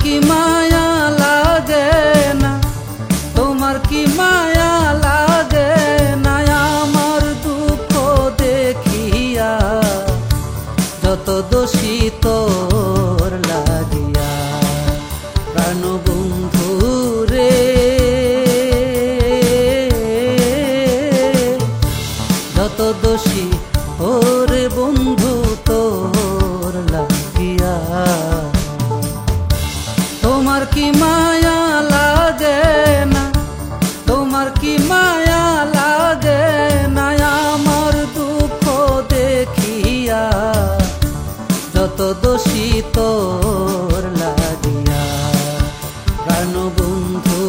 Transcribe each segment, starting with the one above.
কি মায়া লাগে না, তোমার কি মায়া লাগে না আমার দুঃখ দেখিয়া, যত দোষী তোর লাগিয়া প্রাণ বন্ধু রে, যত দোষী ওরে বন্ধু তোর লাগিয়া। তোমার কি মায়া লাগে না, তোমার কি মায়া লাগে না আমার দুঃখ দেখিয়া, যত দোষী তোর লাগিয়া প্রাণ বন্ধু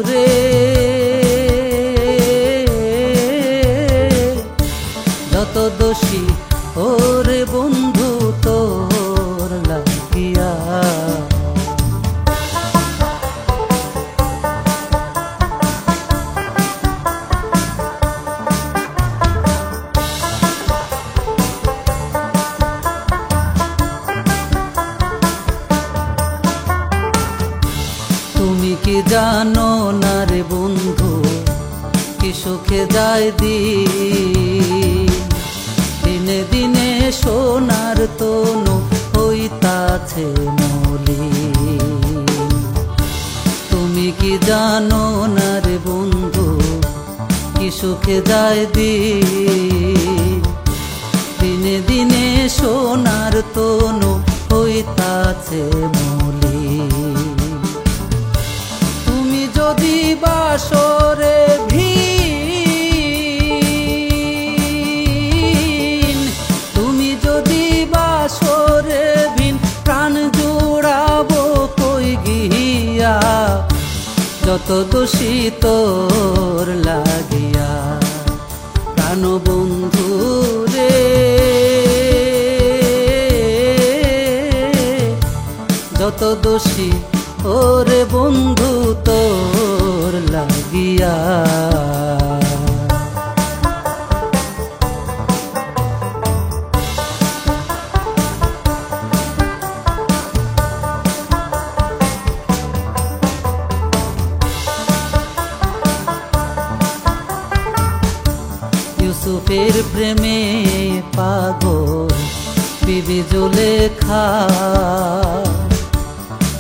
রে, যত দোষী ওরে বন্ধু তোর লাগিয়া। তুমি কি জানো না রে বন্ধু, কি সুখে যায় দিনে দিনে সোনার তনু হইতাছে মলিন। তুমি কি জানো না রে বন্ধু, কি সুখে যায় দিনে দিনে সোনার তনু হইতাছে মলিন। যদি বাসরে ভিন, তুমি যদি বাসরে ভিন প্রাণ জোড়াবো কই গিয়া, যত দোষী তোর লাগিয়া প্রাণ বন্ধু রে, যত দোষী ওরে বন্ধু তোর লাগিয়া। ইউসুফের প্রেমে পাগল বিবি জুলেখা,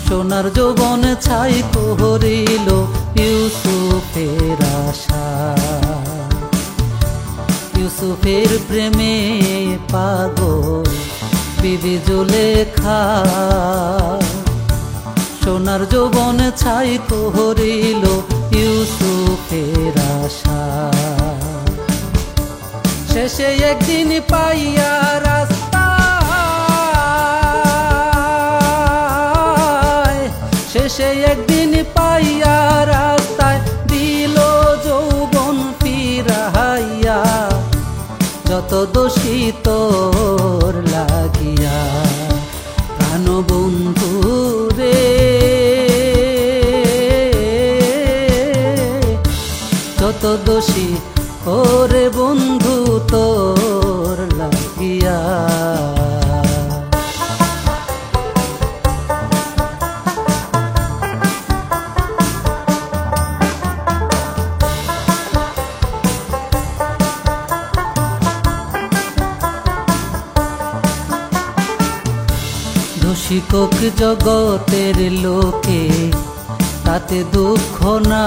সোনার যৌবন ছাই করিল ইউসুফের আশা। ইউসুফের প্রেমে পাগল বিবি জুলেখা, সোনার যৌবন ছাই করিল ইউসুফের আশা। শেষে একদিন পাইয়া রাস্তা, শেষে একদিন পাইয়া রাস্তায় দিল যৌবন ফিরাইয়া, যত দোষী তোর লাগিয়া প্রাণ বন্ধু রে, যত দোষী ওরে বন্ধু তোর লাগিয়া। দোষিকক জগতের লোকে তাতে দুঃখ না,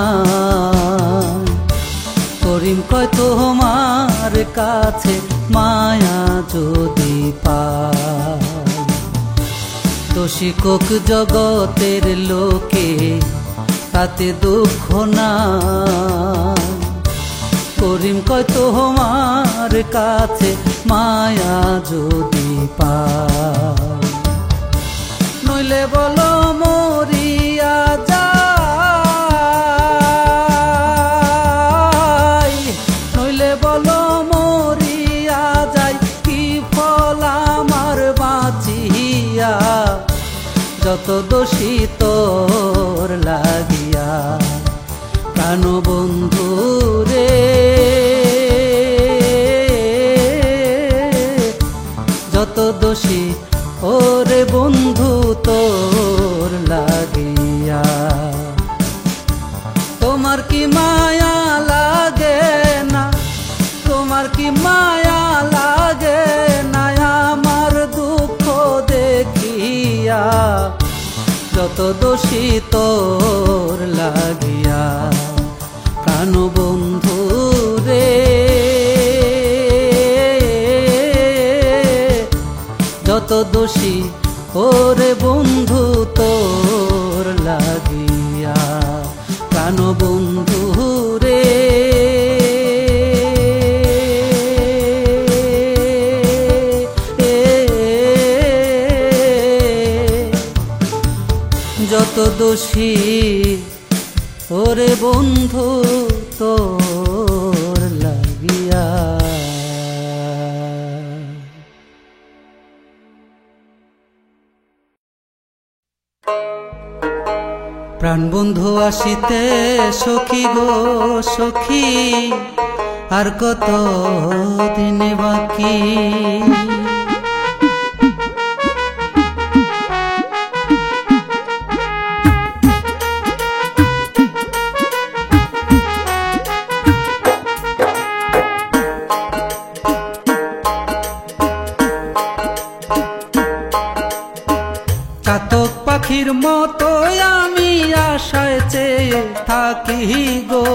করিম কয় তোমার কাছে মায়া যদি পায়। দোষিকক জগতের লোকে তাতে দুঃখ না, করিম কয় তোমার কাছে মায়া যদি পায়। নইলে বলো মরিয়া যাই, নইলে বলো মরিয়া যাই, কি ফল আমার বাঁচিয়া, যত দোষী তোর লাগিয়া প্রাণ বন্ধু রে, যত দোষী ওরে বন্ধু তোর লাগিয়া। তোমার কি মায়া লাগে না, তোমার কি মায়া লাগে না আমার দুঃখ দেখিয়া, যত দোষী তোর লাগিয়া। প্রাণ বন্ধু রে, যত দোষী ওরে বন্ধু তোর লাগিয়া। প্রাণ বন্ধু রে, যত দোষী ওরে বন্ধু তোর লাগিয়া। প্রাণ বন্ধু আসিতে সখী গো সখী, আর কত দিন বাকি। চাতক পাখির মতো আমি আশায় চেয়ে থাকি গো,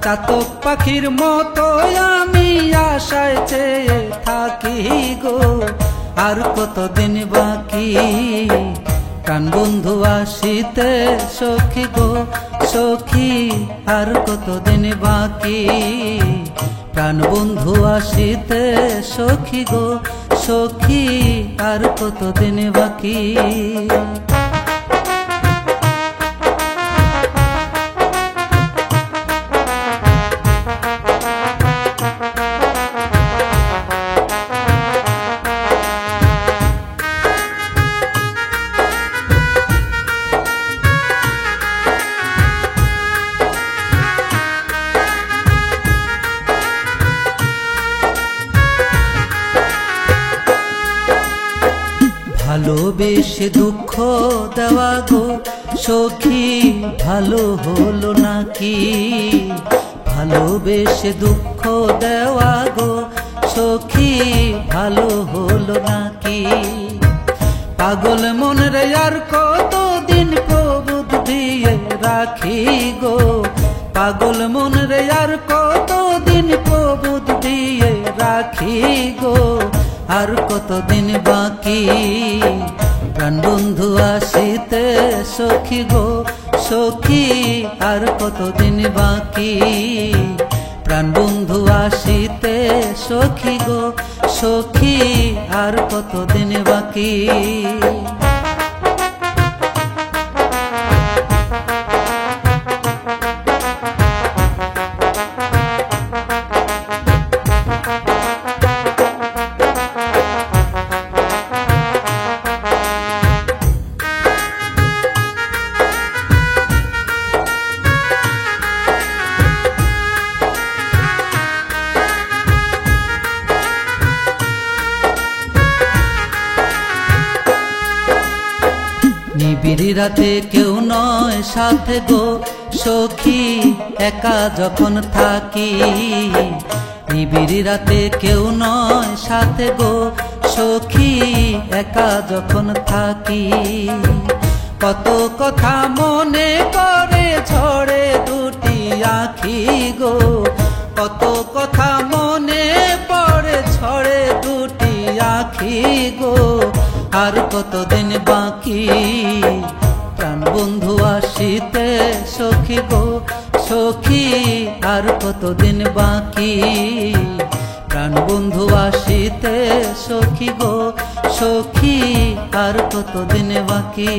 চাতক পাখির মতো আমি আশায় চেয়ে থাকি গো, আর কতদিন বাকি। প্রাণ বন্ধু আসিতে সখী গো সখী, আর কতদিন বাকি। প্রাণ বন্ধু আসিতে সখী গো সখী, আর কতদিন বাকি। ভালোবেসে দুঃখ দেওয়া গো সখী, ভালো হলো নাকি। ভালোবেসে দুঃখ দেওয়া গো সখী, ভালো হলো নাকি। পাগল মন রে আর কতদিন প্রবোধ দিয়ে রাখি গো, পাগল মন রে আর কতদিন প্রবোধ দিয়ে রাখি গো, আর কতদিন বাকি। প্রাণ বন্ধু আসিতে সখী গো সখী, আর কতদিন বাকি। প্রাণ বন্ধু আসিতে সখী গো সখী, আর কতদিন বাকি। নিবিড় রাতে কেউ নয় সাথে গো সখী, একা যখন থাকি। নিবিড় রাতে কেউ নয় সাথে গো সখী, একা যখন থাকি। কত কথা মনে করে ঝরে দুটি আখি গো, কত কথা মনে পড়ে ঝরে দুটি আখি গো, আর কতদিন বাকি। প্রাণ বন্ধু আসিতে সখী গো সখী, আর কতদিন বাকি। প্রাণ বন্ধু আসিতে সখী গো সখী, আর কতদিন বাকি।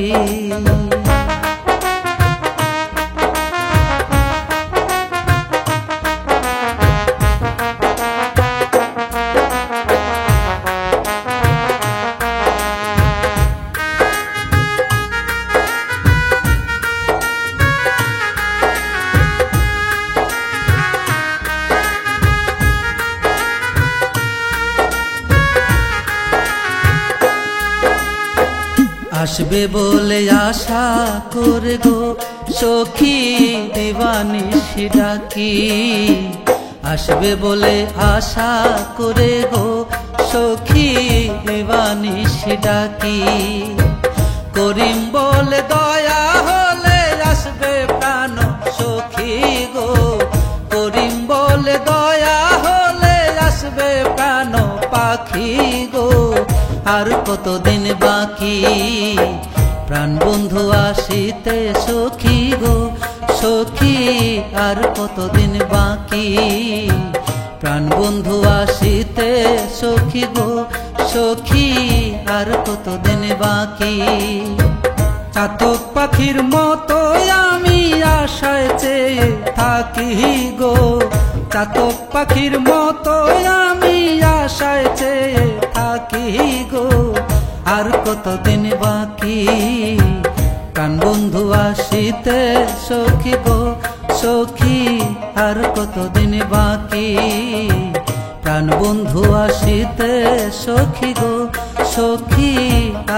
আসবে বলে আশা করে গো সখী দিবানিশি ডাকি, আসবে বলে আশা করে গো সখী দিবানিশি ডাকি। করিম বলে দয়া হলে আসবে প্রাণ সখী গো, করিম বলে দয়া হলে আসবে প্রাণ পাখি গো। আর কতদিন বাকি প্রাণ বন্ধু আসিতে সখী গো সখী, আর কতদিন বাকি প্রাণ বন্ধু আসিতে সখী গো সখী, আর কতদিন বাকি। চাতক পাখির মতো আমি আশায় চেয়ে থাকি গো, চাতক পাখির মতো আমি আশায় চেয়ে থাকি গো। আর কতদিন বাকি প্রাণ বন্ধু আসিতে সখী গো সখী, আর কতদিন বাকি প্রাণ বন্ধু আসিতে সখী গো সখী,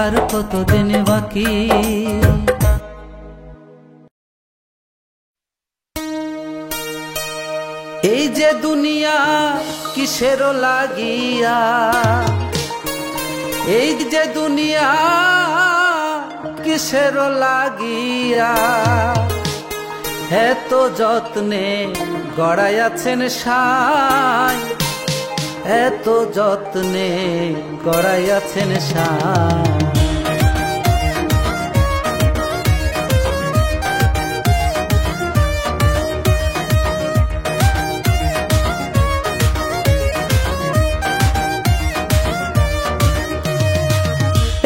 আর কতদিন বাকি। এই যে দুনিয়া কিসের লাগিয়া, এই যে দুনিয়া কিসের লাগিয়া, এত যত্নে গড়াইয়াছেন সাই, এত যত্নে গড়াইয়াছেন সাই।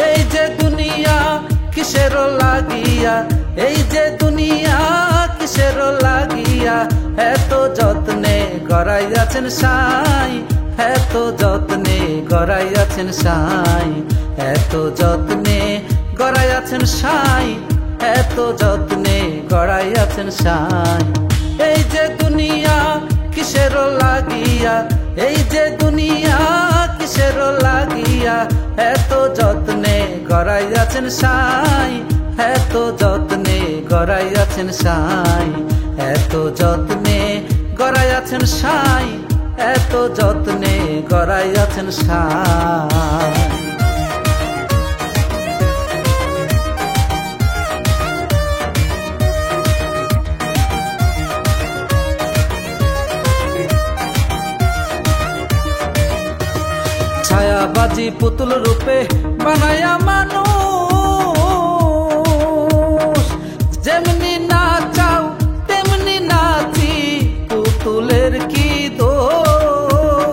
এই যে দুনিয়া কিসের লাগিয়া, এই যে দুনিয়া কিসের লাগিয়া, এত যত্নে গড়াইয়াছেন সাই, এত যত্নে গড়াইয়াছেন সাই, এত যত্নে গড়াইয়াছেন সাই, এত যত্নে গড়াইয়াছেন সাই। এই যে দুনিয়া কিসের লাগিয়া, এই যে দুনিয়া কিসের লাগিয়া, এত যত্নে গড়াইয়াছেন সাই, এত যত্নে গড়াইয়াছেন সাই, এত যত্নে গড়াইয়াছেন সাই, এত যত্নে গড়াইয়াছেন সাই। ছায়াবাজি পুতুল রূপে বানায়া মানুষ, যেমনি নাচাও তেমনি নাচি, পুতুলের কি দোষ।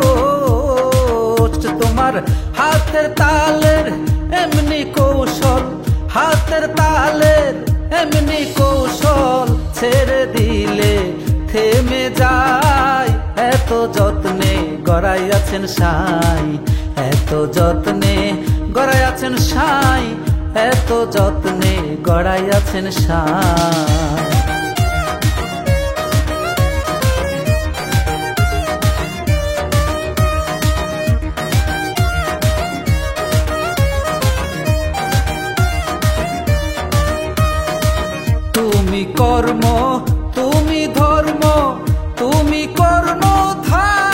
তোমার হাতের তালের এমনি কৌশল, হাতের তালের এমনি কৌশল, ছেড়ে দিলে থেমে যায়। এত যত্নে গড়াইয়াছেন সাই, এত যত্নে গড়াইয়াছেন সাই, এত যত্নে গড়াইয়াছেন সাই। তুমি কর্ম তুমি ধর্ম তুমি কর্ণধার,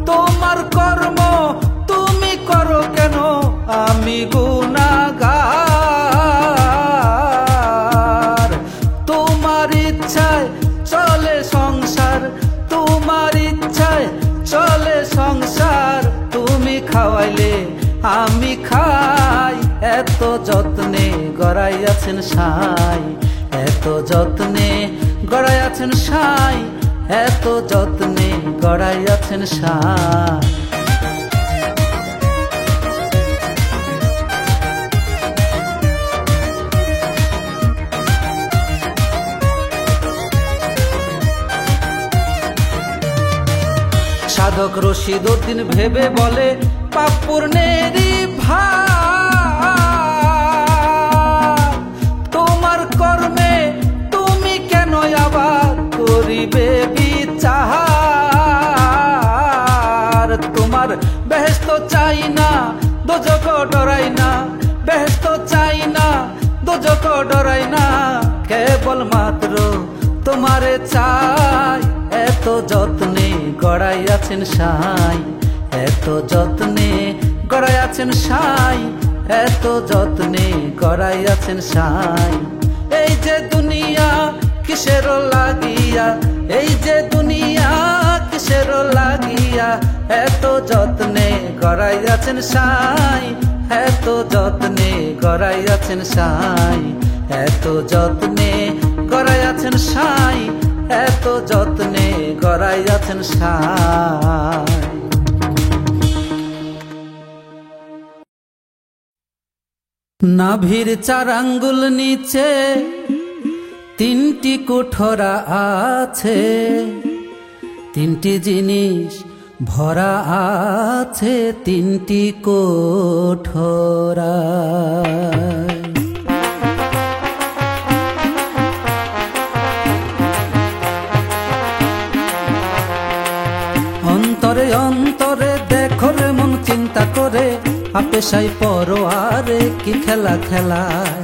তোমার কর্ম তুমি করো কেন আমি গুনাহগার। তোমার ইচ্ছায় চলে সংসার, তোমার ইচ্ছায় চলে সংসার, তুমি খাওয়াইলে আমি খাই। এত যত্নে গড়াইয়াছেন সাই, এত যত্নে গড়াইয়াছেন সাই, এত যত্নে গড়াইয়াছেন সাই। সাধক রশিদ উদ্দিন ভেবে বলে পাপ পুণ্যেরই ভাগ, তোমার কর্মে তুমি কেন আবার করিবে বিচার। তোমার বেহেশত চাই না দোজখ ডরাই না, বেহেশত চাই না, দোজখ ডরাই না, কেবল মাত্র তোমারে চাই। এত যত্নে গড়াইয়াছেন সাই, এত যত্নে গড়াইয়াছেন সাই, এত যত্নে গড়াইয়াছেন সাই। এই যে দুনিয়া কিসের লাগিয়া, এই যে দুনিয়া কিসের লাগিয়া, এত যত্নে গড়াইয়াছেন সাই, এত যত্নে গড়াইয়াছেন সাই, এত যত্নে গড়াইয়াছেন সাই, এত যত্নে গড়াইয়াছেন সাই। নাভির 4 আঙ্গুল নিচে 3টি কুঠরা আছে, 3টি জিনিস ভরা আছে 3টি কুঠরা। অন্তরে অন্তরে দেখো রে মন চিন্তা করে, আপেশাই পরোয়ারে কি খেলা খেলায়।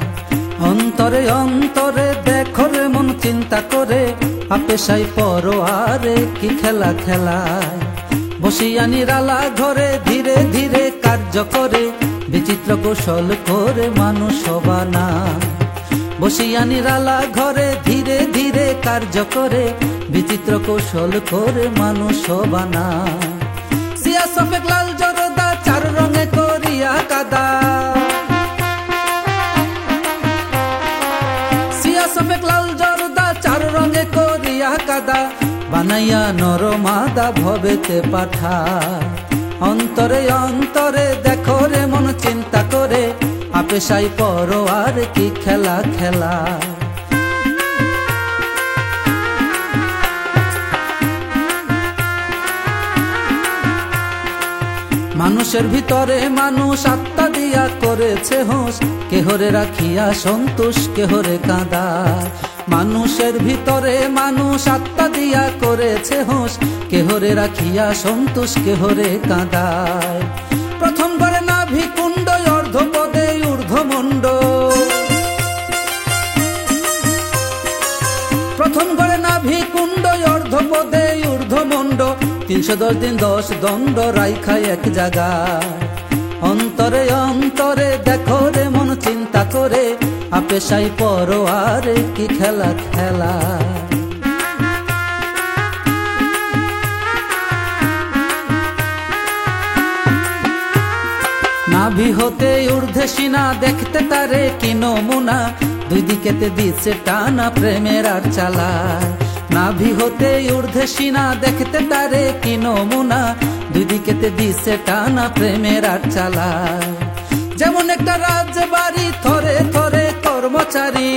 অন্তরে অন্তরে দেখো রে মন চিন্তা করে, আপেশাই পরোয়ারে কি খেলা খেলায়। বসিয়া নিরালা ঘরে ধীরে ধীরে কার্য করে, বিচিত্র কৌশল করে মানুষ বানায়। বসিয়া নিরালা ঘরে ধীরে ধীরে কার্য করে, বিচিত্র কৌশল করে মানুষ বানায়। সিয়া সফেদ লাল জরদা 4 রঙে করিয়া কাদা, সিয়া সফেদ লাল জরদা 4 রঙে করিয়া কাদা, বানাইয়া নরমাদা ভবেতে পাঠায়। অন্তরে অন্তরে দেখো রে মন চিন্তা করে, আপেশাই পরোয়ার কি খেলা খেলা। মানুষের ভিতরে মানুষ আত্মা দিয়া করেছে হোস, কেহরে রাখিয়া সন্তোষ কেহরে কাঁদায়। মানুষের ভিতরে মানুষ আত্মা দিয়া করেছে হোস, কেহরে রাখিয়া সন্তোষ কেহরে কাঁদায়। প্রথম করে নাভি কুণ্ড, অর্ধপদে ঊর্ধ্বমুণ্ড, প্রথম করে নাভি কুণ্ড, অর্ধপদে ঊর্ধ্বমুণ্ড, 310 দিন 10 দণ্ড রাইখায় এক জায়গায়। অন্তরে অন্তরে দেখো রে মন চিন্তা করে, আপেশাই পরোয়ারে কি খেলা খেলা। নাভি হতে ঊর্ধ্বে সিনা দেখতে তারে কি নমুনা, 2 দিকেতে দিচ্ছে টানা প্রেমের আর চালায়। নাভি হতে ঊর্ধ্বে সিনা দেখতে তারে কি নমুনা, 2 দিকেতে দিচ্ছে টানা প্রেমের আর চালায়। যেমন একটা রাজবাড়ি থরে থরে কর্মচারী,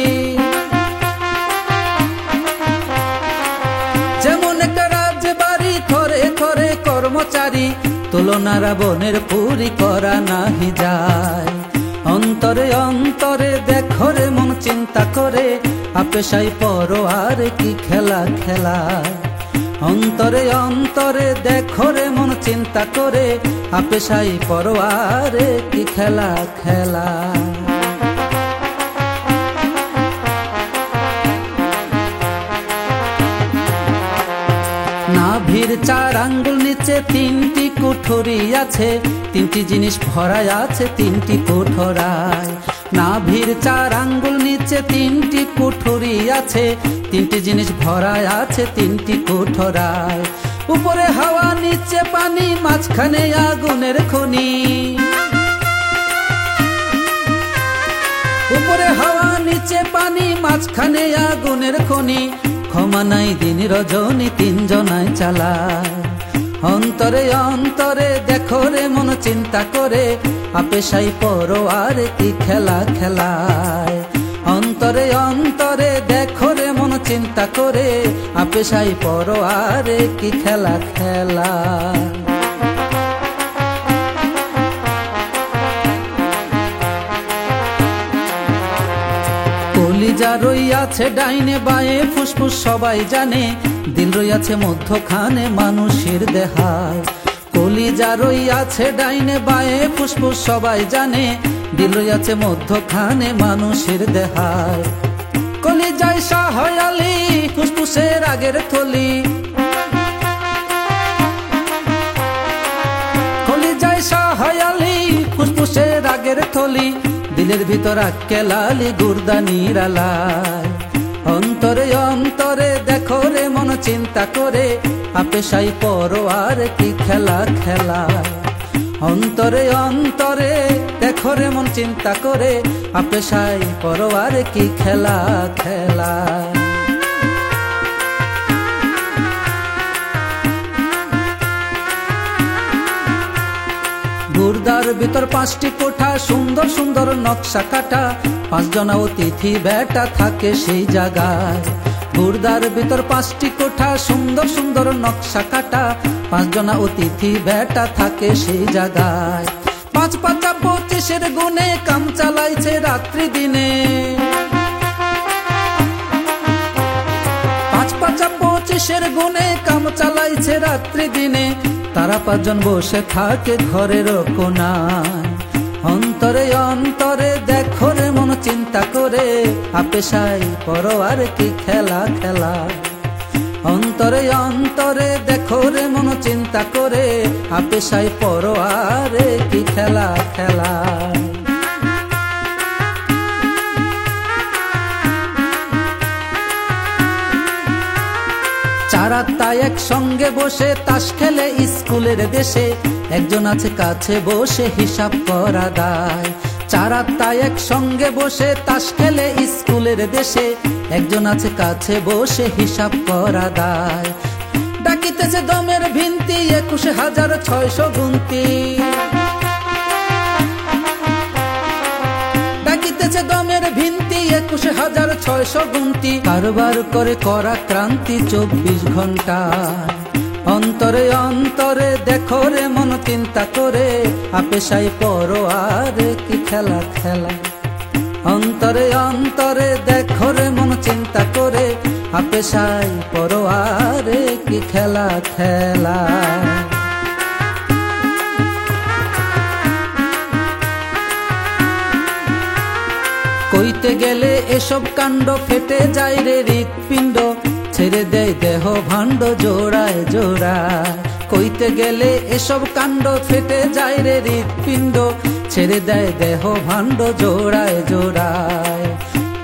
যেমন একটা রাজবাড়ি থরে থরে কর্মচারী, তুলনারা বনের পুরি করা নাহি যায়। অন্তরে অন্তরে দেখো রে মন চিন্তা করে, আপেশাই পরোয়ার কি খেলা খেলায়। অন্তরে অন্তরে দেখো রে মন চিন্তা করে, আপেশাই পরোয়ার কি খেলা খেলায়। নাভির 4 আঙ্গুল নিচে 3টি কুঠরি আছে, 3টি জিনিস ভরা আছে 3টি কুঠরায়। নাভির 4 আঙ্গুল নিচে 3টি কুঠরি আছে, 3টি জিনিস ভরা আছে 3টি কুঠরায়। উপরে হাওয়া নিচে পানি, মাঝখানে আগুনের খনি, উপরে হাওয়া নিচে পানি, মাঝখানে আগুনের খনি, ক্ষমা নাই দিন রজনী 3 জনায় চালায়। অন্তরে অন্তরে দেখো রে মন চিন্তা করে, আপেশাই পরোয়ার কি খেলা খেলায়। অন্তরে অন্তরে দেখো রে মন চিন্তা করে, আপেশাই পরোয়ার কি খেলা খেলায়। কলিজা রইয়াছে ডাইনে বায়ে ফুসফুস সবাই জানে, দিল রইয়াছে মধ্যখানে মানুষের দেহায়। কলিজা কলিজা রইয়াছে ডাইনে বায়ে ফুসফুস সবাই জানে, দিল রইয়াছে মধ্যখানে মানুষের দেহায়। কলিজায় শাহয়ালি ফুসফুসের আগের থলি, কলিজায় শাহয়ালি ফুসফুসের আগের থলি, দিলের ভিতর আক্কেলালি গুর্দা নিরালায়। অন্তরে অন্তরে দেখো রে মন চিন্তা করে, আপেশাই পরোয়ার কি খেলা খেলায়। অন্তরে অন্তরে দেখো রে মন চিন্তা করে, আপেশাই পরোয়ার কি খেলা খেলায়। গুর্দার ভিতর 5টি কোঠা, সুন্দর সুন্দর নকশা কাটা, 5 জনা অতিথি বেটা থাকে সেই জায়গায়। গুর্দার ভিতর 5টি কোঠা, সুন্দর সুন্দর নকশা কাটা, 5 জনা অতিথি বেটা থাকে সেই জায়গায়। 5 পাঁচা 25-এর গুণে কাম চালাইছে রাত্রি দিনে, 5 পাঁচা 25-এর গুণে কাম চালাইছে রাত্রি দিনে। তারা 5 জন বসে থাকে ঘরের কোনায়। অন্তরে অন্তরে দেখো রে মন চিন্তা করে, আপেশাই পরোয়ার কি খেলা খেলা। অন্তরে অন্তরে দেখো রে মন চিন্তা করে, আপেশাই পরোয়ার কি খেলা খেলা। চারাত্তা একসঙ্গে বসে তাস খেলে স্কুলের দেশে, একজন আছে কাছে বসে হিসাব করা দায়। চারাত্তা একসঙ্গে বসে তাস খেলে স্কুলের দেশে, একজন আছে কাছে বসে হিসাব করা দায়। ডাকিতেছে দমের ভিন্তি 21,600 গুনতি, ডাকিতেছে দমের ভিন্তি 21,600 গুনতি। কারবার করে করা ক্রান্তি 24 ঘন্টা। অন্তরে অন্তরে দেখো রে মন চিন্তা করে, আপেশাই পরোয়ার কি খেলা খেলা। অন্তরে অন্তরে দেখো রে মন চিন্তা করে, আপেশাই পরোয়ার কি খেলা খেলা। কইতে গেলে এসব কাণ্ড ফেটে যায় রে হৃৎপিণ্ড, ছেড়ে দেয় দেহ ভাণ্ড জোড়ায় জোড়ায়। কইতে গেলে এসব কাণ্ড ফেটে যায় রে হৃৎপিণ্ড, ছেড়ে দেয় দেহ ভাণ্ড জোড়ায় জোড়ায়।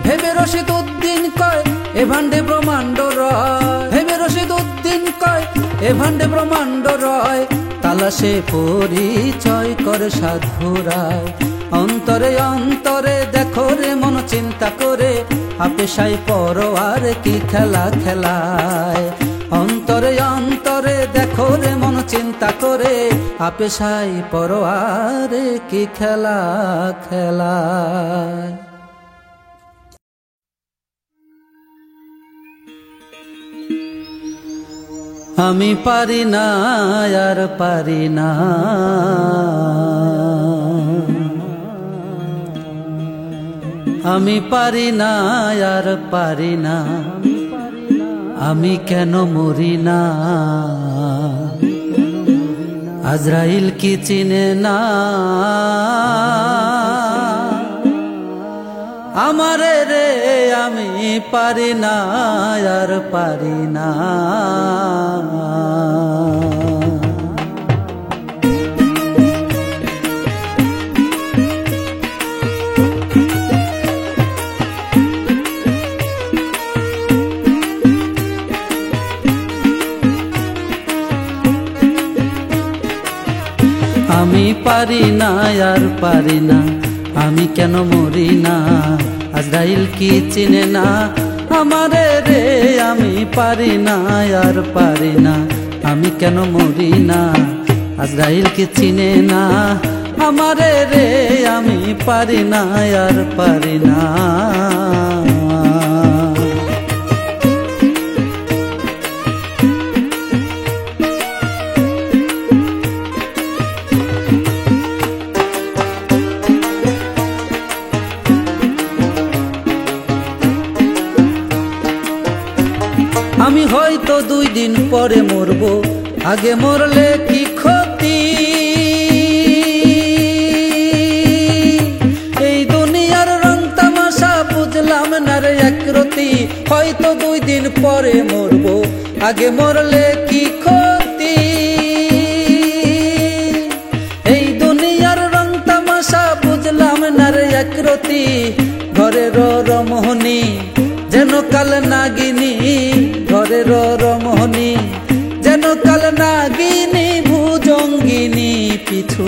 ভেবে রশিদ উদ্দিন কয় এ ভাণ্ডে ব্রহ্মাণ্ড রয়, ভেবে রশিদ উদ্দিন কয় এ ভাণ্ডে ব্রহ্মাণ্ড রয়। তালাশে পরিচয় করে সাধুরায়। অন্তরে অন্তরে দেখো রে মন চিন্তা করে, আপেশাই পরোয়ার কি খেলা খেলায়। অন্তরে অন্তরে দেখো রে মন চিন্তা করে, আপেশাই পরোয়ার কি খেলা খেলায়। আমি পারি না আর পারি না, আমি পারি না আর পারি না, আমি কেন মরি না। আজরাইল কি চিনে না আমারে রে, আমি পারি না আর পারি না। আমি পারি না আর পারি না, আমি কেন মরি না। আজরাইল কি চিনে না আমারে রে, আমি পারি না আর পারি না, আমি কেন মরি না। আজরাইল কি চিনে না আমারে রে, আমি পারি না আর পারি না। আমি হয়তো 2 দিন পরে মরবো, আগে মরলে কি ক্ষতি। পরে মরবো, আগে মরলে কি ক্ষতি। এই দুনিয়ার রং তামাশা বুঝলাম না রে একরতি। ঘরের রমণী যেন কাল নাগিনী, ঘরের রমণী যেন কাল নাগিনী ভুজঙ্গিনী। পিছু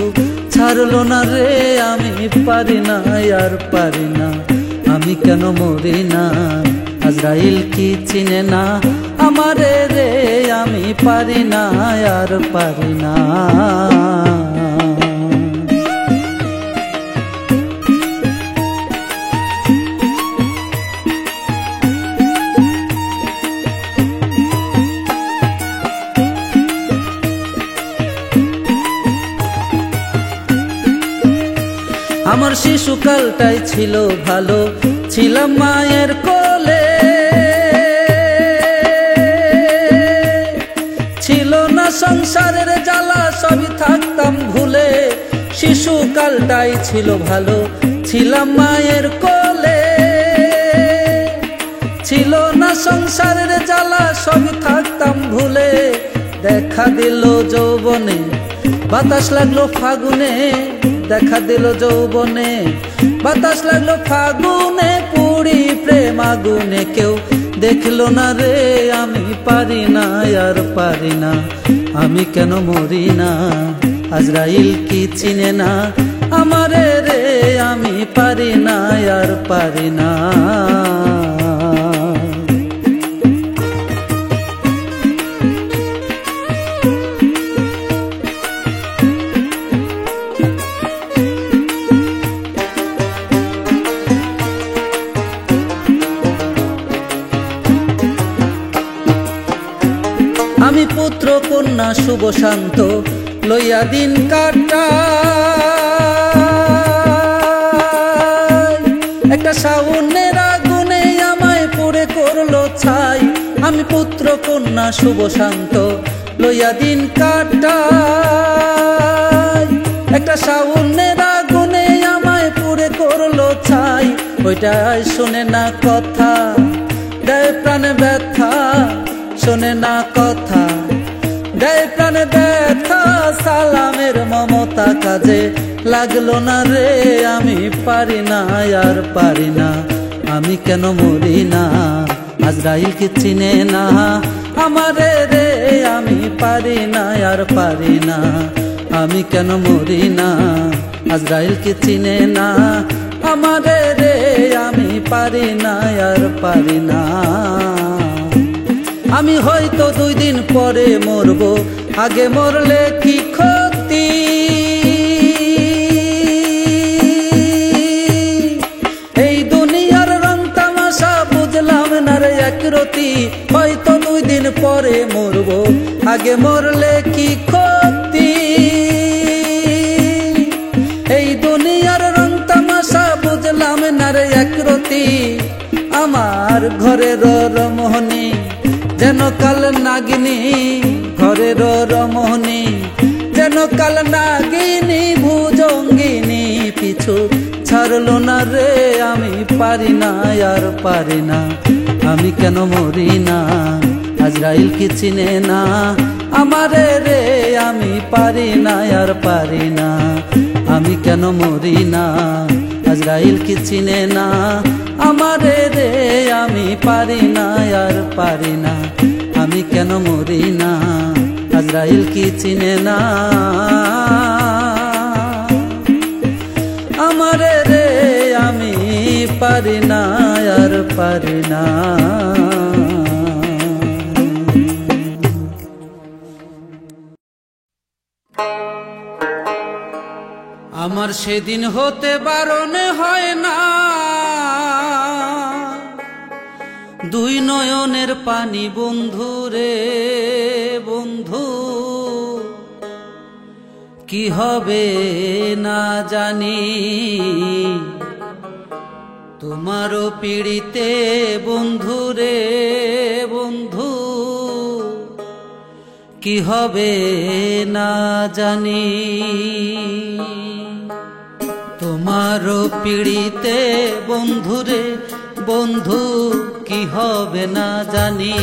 ছাড়লো না রে, আমি পারি না আর পারি না, আমি কেন মরি না। আজরাইল কি চিনে না আমারে রে, আমি পারি না আর পারি না। আমার শিশুকালটাই ছিল ভালো, ছিলাম মায়ের কোলে, ছিল না সংসারের জ্বালা, সবই থাকতাম ভুলে। শিশুকালটাই ছিল ভালো, ছিলাম মায়ের কোলে, ছিল না সংসারের জ্বালা, সবই থাকতাম ভুলে। দেখা দিল যৌবনে, বাতাস লাগলো ফাগুনে, দেখা দিল যৌবনে, বাতাস লাগলো ফাগুনে, পুরি প্রেম আগুনে। কেউ দেখলো না রে, আমি পারি না আর পারি না, আমি কেন মরি না। আজরাইল কি চিনে না আমারে রে, আমি পারি না আর পারি না। আমি পুত্র কন্যা শুভ শান্ত লইয়া দিন কাটাই, একটা শ্রাবণের আগুনে আমায় পুড়ে করলো ছাই। আমি পুত্র কন্যা শুভ শান্ত লইয়া দিন কাটাই, একটা শ্রাবণের আগুনে আমায় পুড়ে করলো ছাই। ওইটাই শোনে না কথা, দেয় প্রাণে ব্যথা, শোনে না কথা, দেয় প্রাণে ব্যথা। সালামের মমতা কাজে লাগলো না রে, আমি পারি না আর পারি না, আমি কেন মরি না। আজরাইল কি চিনে না আমারে রে, আমি পারি না আর পারি না, আমি কেন মরি না। আজরাইল কি চিনে না আমারে রে, আমি পারি না আর পারি না। আমি হয়তো 2 দিন পরে মরবো, আগে মরলে কি ক্ষতি। এই দুনিয়ার রং তামাশা বুঝলাম না রে একরতি। হয়তো 2 দিন পরে মরবো, আগে মরলে কি ক্ষতি। এই দুনিয়ার রং তামাশা বুঝলাম না রে একরতি। আমার ঘরের রমণী যেন কাল নাগিনী, ঘরের রমণী যেন কাল নাগিনী ভুজঙ্গিনী। পিছু ছাড়লো না রে, আমি পারি না আর পারি না, আমি কেন মরি না। আজরাইল কি চিনে না আমারে রে, আমি পারি না আর পারি না, আমি কেন মরি না। আজরাইল কি চিনে না আমারে রে, আমি পারি না আর পারি না, আমি কেন মরি না। আজরাইল কি চিনে না আমারে রে, আমি পারি না আর পারি না। আমার সেদিন হতে বারণ হয় না, 2 নয়নের পানি বন্ধু রে বন্ধু। কি হবে না জানি তোমারও পিড়িতে বন্ধু রে বন্ধু। কি হবে না জানি তোমারও পিড়িতে বন্ধু রে বন্ধু। কি হবে না জানি,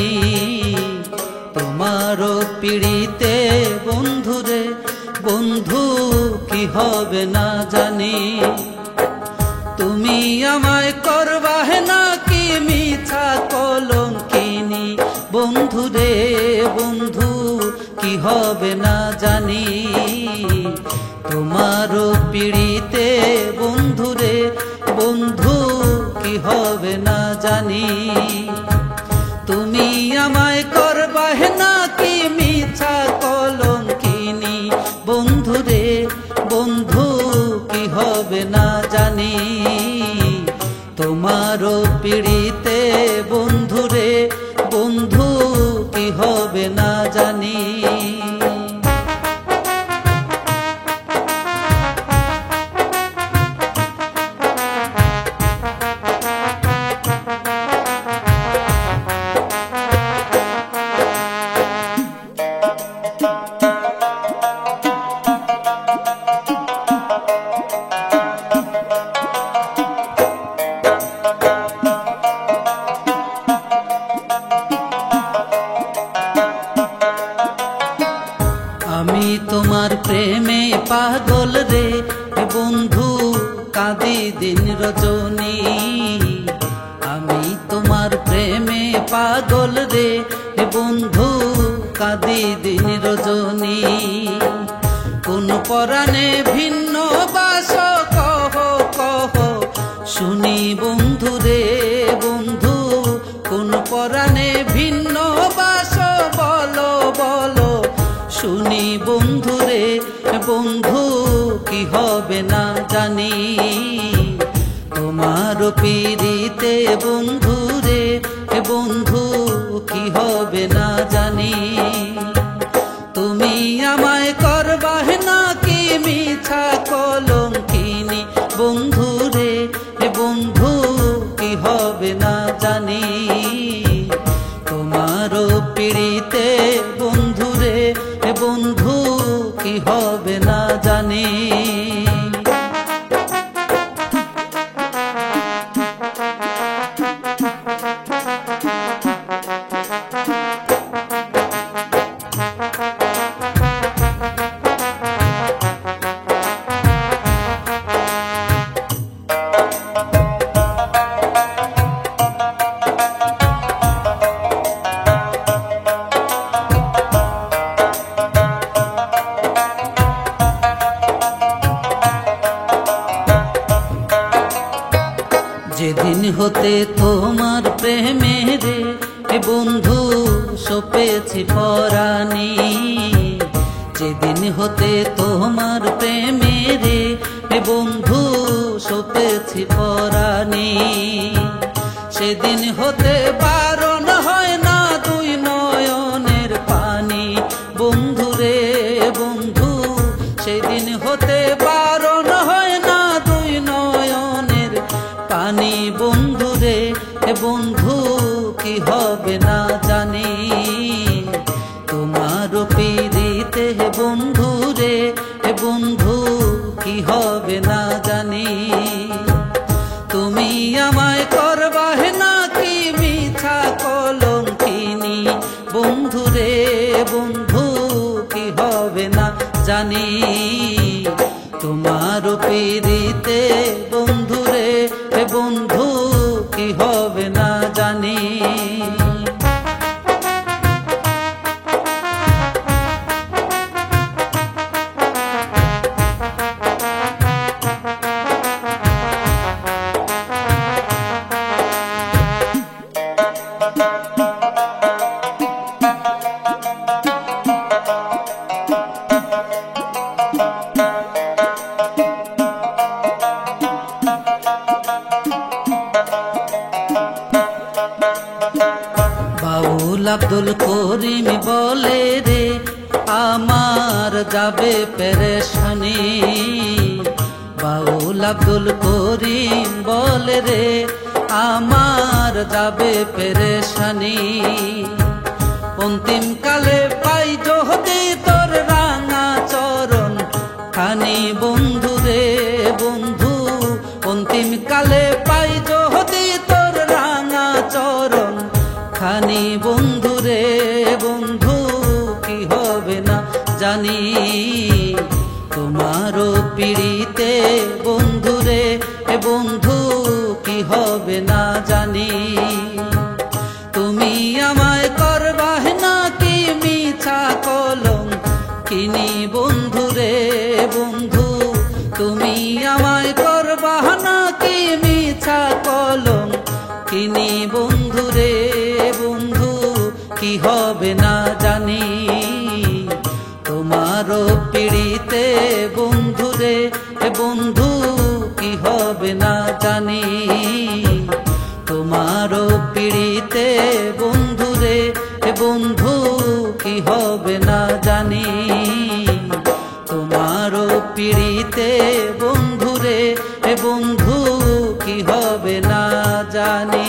তোমারও পিড়িতে বন্ধুরে বন্ধু কি হবে না জানি। তুমি আমায় করবাহে নাকি মিছা কলঙ্কিনী, বন্ধুরে বন্ধু কি হবে না জানি। তোমারও পিড়িতে বন্ধুরে বন্ধু কি হবে না জানি। তুমি আমায় করবাহে নাকি মিছা কলঙ্কিনী, বন্ধুরে বন্ধু কি হবে না জানি। তোমারও পিড়িতে বন্ধুরে বন্ধু কি হবে না জানি। আমি তোমার প্রেমে পাগল রে বন্ধু, কাঁদি দিন রজনী। আমি তোমার প্রেমে পাগল রে বন্ধু, কাঁদি দিন রজনী। কোন পরাণে ভিন্ন বাস কহ কহ শুনি বন্ধু রে বন্ধু, কোন পরাণে ভিন্ন বাস বলো বলো শুনি বন্ধুরে বন্ধু কি হবে না জানি। তোমার পিড়িতে বন্ধুরে বন্ধু কি হবে না জানি। তুমি আমায় করবাহে নাকি মিছা কলঙ্কিনী, বন্ধুরে বন্ধু কি হবে না জানি। তোমারও পিড়িতে বন্ধুরে বন্ধু কি হবে না জানি। যেদিন হতে তোমার প্রেমে রে বন্ধু সপেছি পরাণী, যেদিন হতে তোমার প্রেমে রে বন্ধু সপেছি পরাণী। সেদিন হতে বারণ হয় না দুই নয়নের পানি, বন্ধু রে বন্ধু সেদিন হতে বারণ হয় না দুই নয়নের পানি, বন্ধুরে বন্ধু কি হবে না জানি। তোমার পিড়িতে বন্ধুরে বন্ধু কি হবে না জানি। তুমি আমায় করবাহে নাকি মিছা কলঙ্কিনী, বন্ধুরে বন্ধু কি হবে না জানি। তোমার পিড়িতে বন্ধুরে বন্ধু কি হবে না জানি। বাউল আব্দুল করিম বলে রে আমার যাবে পেরেশানি, বাউল আব্দুল করিম বলে রে আমার যাবে পেরেশানি। অন্তিম কালে পাই যদি তোর রাঙা চরণ খানি, বন্ধু রে বন্ধু অন্তিম কালে পাই যদি তোর রাঙা চরণ তোমারও পিড়িতে বন্ধুরে বন্ধু কি হবে না জানি। তুমি আমায় করবাহ নাকি মিছা কলম কিনি বন্ধুরে বন্ধু, তুমি আমায় করবাহ নাকি মিছা কলম কিনি বন্ধুরে বন্ধু কি হবে না জানি। তোমারও পিড়িতে বন্ধুরে বন্ধু কি হবে না জানি। তোমারও পিড়িতে বন্ধুরে বন্ধু কি হবে না জানি। তোমারও পিড়িতে বন্ধুরে বন্ধু কি হবে না জানি।